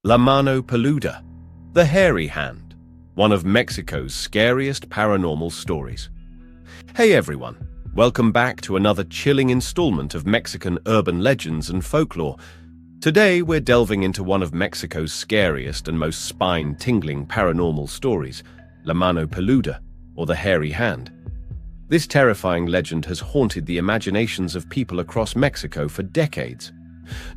Mano Peluda, the hairy hand, one of Mexico's scariest paranormal stories. Hey everyone, welcome back to another chilling installment of Mexican urban legends and folklore. Today we're delving into one of Mexico's scariest and most spine-tingling paranormal stories, Mano Peluda, or the hairy hand. This terrifying legend has haunted the imaginations of people across Mexico for decades.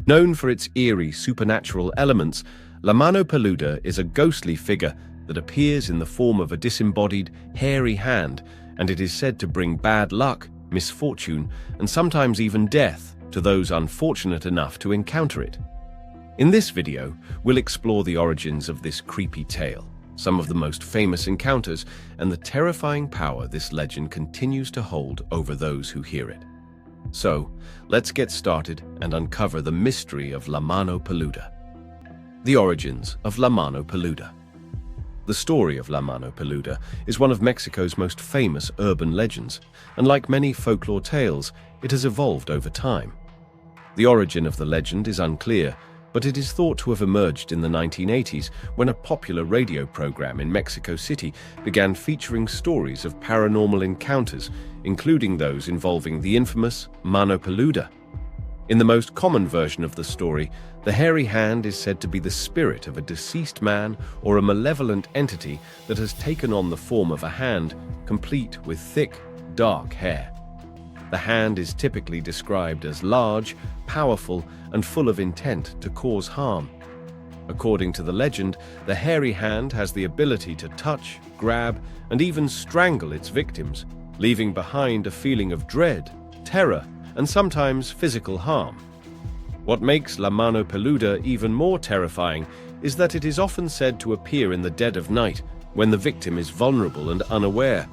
Known for its eerie, supernatural elements, Mano Peluda is a ghostly figure that appears in the form of a disembodied, hairy hand, and it is said to bring bad luck, misfortune, and sometimes even death to those unfortunate enough to encounter it. In this video, we'll explore the origins of this creepy tale, some of the most famous encounters, and the terrifying power this legend continues to hold over those who hear it. So, let's get started and uncover the mystery of Mano Peluda. The origins of Mano Peluda. The story of Mano Peluda is one of Mexico's most famous urban legends, and like many folklore tales, it has evolved over time. The origin of the legend is unclear, but it is thought to have emerged in the 1980s when a popular radio program in Mexico City began featuring stories of paranormal encounters, including those involving the infamous Mano Peluda. In the most common version of the story, the hairy hand is said to be the spirit of a deceased man or a malevolent entity that has taken on the form of a hand, complete with thick, dark hair. The hand is typically described as large, powerful, and full of intent to cause harm. According to the legend, the hairy hand has the ability to touch, grab, and even strangle its victims, leaving behind a feeling of dread, terror, and sometimes physical harm. What makes Mano Peluda even more terrifying is that it is often said to appear in the dead of night, when the victim is vulnerable and unaware.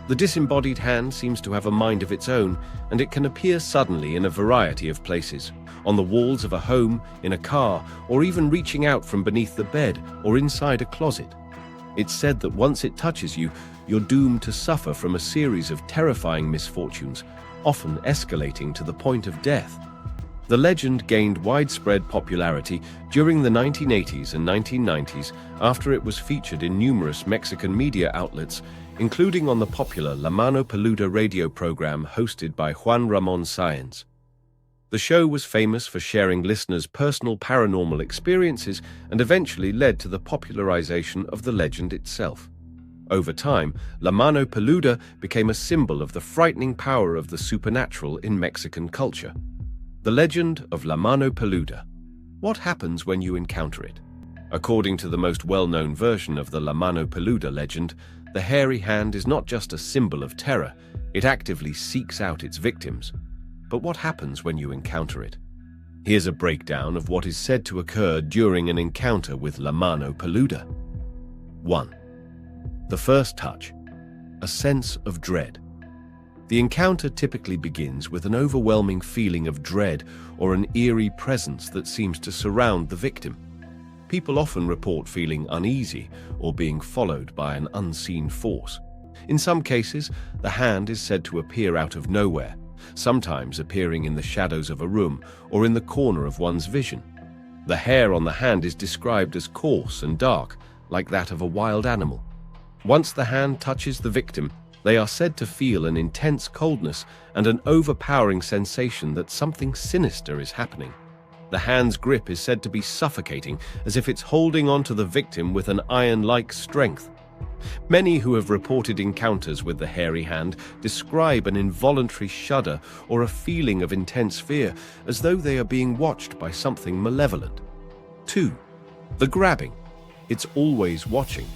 The disembodied hand seems to have a mind of its own, and it can appear suddenly in a variety of places, on the walls of a home, in a car, or even reaching out from beneath the bed or inside a closet. It's said that once it touches you, you're doomed to suffer from a series of terrifying misfortunes, often escalating to the point of death. The legend gained widespread popularity during the 1980s and 1990s after it was featured in numerous Mexican media outlets, including on the popular Mano Peluda radio program hosted by Juan Ramon Sáenz. The show was famous for sharing listeners' personal paranormal experiences and eventually led to the popularization of the legend itself. Over time, Mano Peluda became a symbol of the frightening power of the supernatural in Mexican culture. The legend of Mano Peluda. What happens when you encounter it? According to the most well-known version of the Mano Peluda legend, the hairy hand is not just a symbol of terror, it actively seeks out its victims. But what happens when you encounter it? Here's a breakdown of what is said to occur during an encounter with Mano Peluda. 1. The first touch. A sense of dread. The encounter typically begins with an overwhelming feeling of dread or an eerie presence that seems to surround the victim. People often report feeling uneasy or being followed by an unseen force. In some cases, the hand is said to appear out of nowhere, sometimes appearing in the shadows of a room or in the corner of one's vision. The hair on the hand is described as coarse and dark, like that of a wild animal. Once the hand touches the victim, they are said to feel an intense coldness and an overpowering sensation that something sinister is happening. The hand's grip is said to be suffocating, as if it's holding on to the victim with an iron-like strength. Many who have reported encounters with the hairy hand describe an involuntary shudder or a feeling of intense fear, as though they are being watched by something malevolent. 2. The grabbing. It's always watching.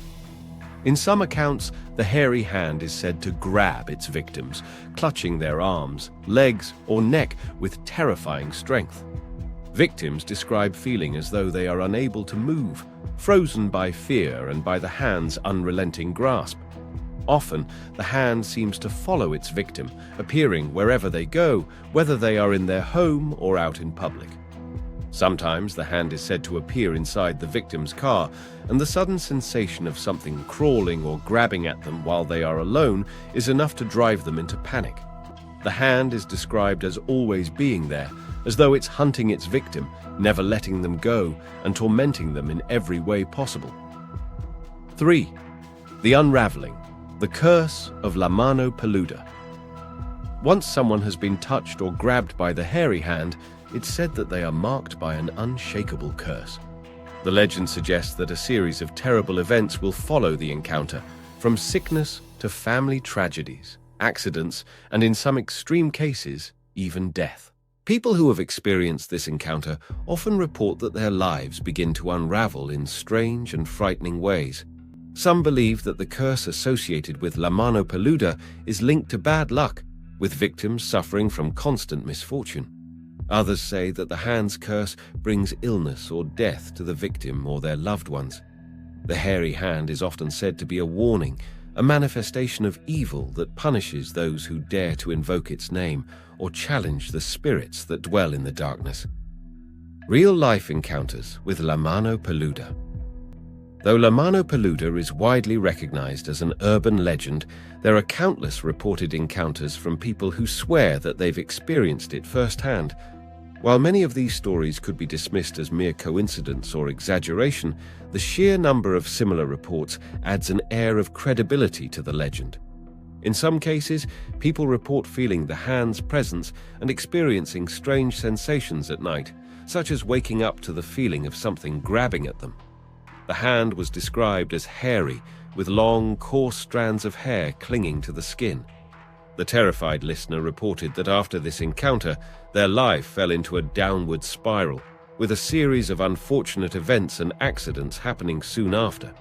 In some accounts, the hairy hand is said to grab its victims, clutching their arms, legs, or neck with terrifying strength. Victims describe feeling as though they are unable to move, frozen by fear and by the hand's unrelenting grasp. Often, the hand seems to follow its victim, appearing wherever they go, whether they are in their home or out in public. Sometimes the hand is said to appear inside the victim's car, and the sudden sensation of something crawling or grabbing at them while they are alone is enough to drive them into panic. The hand is described as always being there, as though it's hunting its victim, never letting them go and tormenting them in every way possible. 3. The unraveling, the curse of Mano Peluda. Once someone has been touched or grabbed by the hairy hand, it's said that they are marked by an unshakable curse. The legend suggests that a series of terrible events will follow the encounter, from sickness to family tragedies, accidents, and in some extreme cases, even death. People who have experienced this encounter often report that their lives begin to unravel in strange and frightening ways. Some believe that the curse associated with Mano Peluda is linked to bad luck, with victims suffering from constant misfortune. Others say that the hand's curse brings illness or death to the victim or their loved ones. The hairy hand is often said to be a warning, a manifestation of evil that punishes those who dare to invoke its name or challenge the spirits that dwell in the darkness. Real-life encounters with Mano Peluda. Though Mano Peluda is widely recognized as an urban legend, there are countless reported encounters from people who swear that they've experienced it firsthand. While many of these stories could be dismissed as mere coincidence or exaggeration, the sheer number of similar reports adds an air of credibility to the legend. In some cases, people report feeling the hand's presence and experiencing strange sensations at night, such as waking up to the feeling of something grabbing at them. The hand was described as hairy, with long, coarse strands of hair clinging to the skin. The terrified listener reported that after this encounter, their life fell into a downward spiral, with a series of unfortunate events and accidents happening soon after.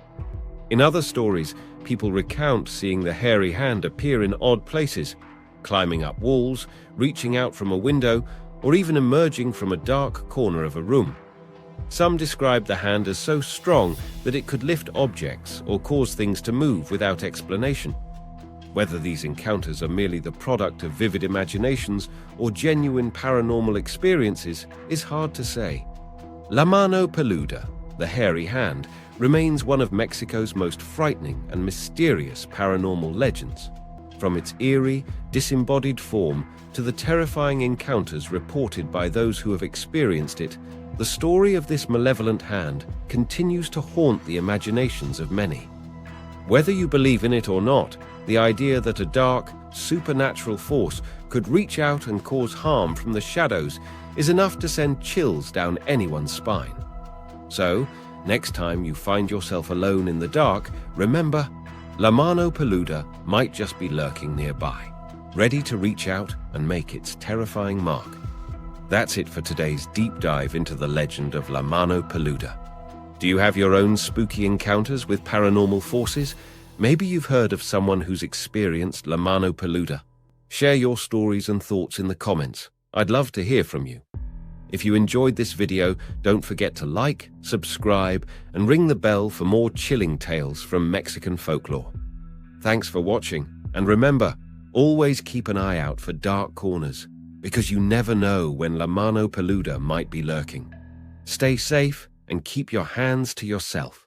In other stories, people recount seeing the hairy hand appear in odd places, climbing up walls, reaching out from a window, or even emerging from a dark corner of a room. Some describe the hand as so strong that it could lift objects or cause things to move without explanation. Whether these encounters are merely the product of vivid imaginations or genuine paranormal experiences is hard to say. Mano Peluda, the hairy hand, remains one of Mexico's most frightening and mysterious paranormal legends. From its eerie, disembodied form to the terrifying encounters reported by those who have experienced it, the story of this malevolent hand continues to haunt the imaginations of many. Whether you believe in it or not, the idea that a dark, supernatural force could reach out and cause harm from the shadows is enough to send chills down anyone's spine. So, next time you find yourself alone in the dark, remember, Mano Peluda might just be lurking nearby, ready to reach out and make its terrifying mark. That's it for today's deep dive into the legend of Mano Peluda. Do you have your own spooky encounters with paranormal forces? Maybe you've heard of someone who's experienced Mano Peluda. Share your stories and thoughts in the comments. I'd love to hear from you. If you enjoyed this video, don't forget to like, subscribe, and ring the bell for more chilling tales from Mexican folklore. Thanks for watching, and remember, always keep an eye out for dark corners, because you never know when Mano Peluda might be lurking. Stay safe and keep your hands to yourself.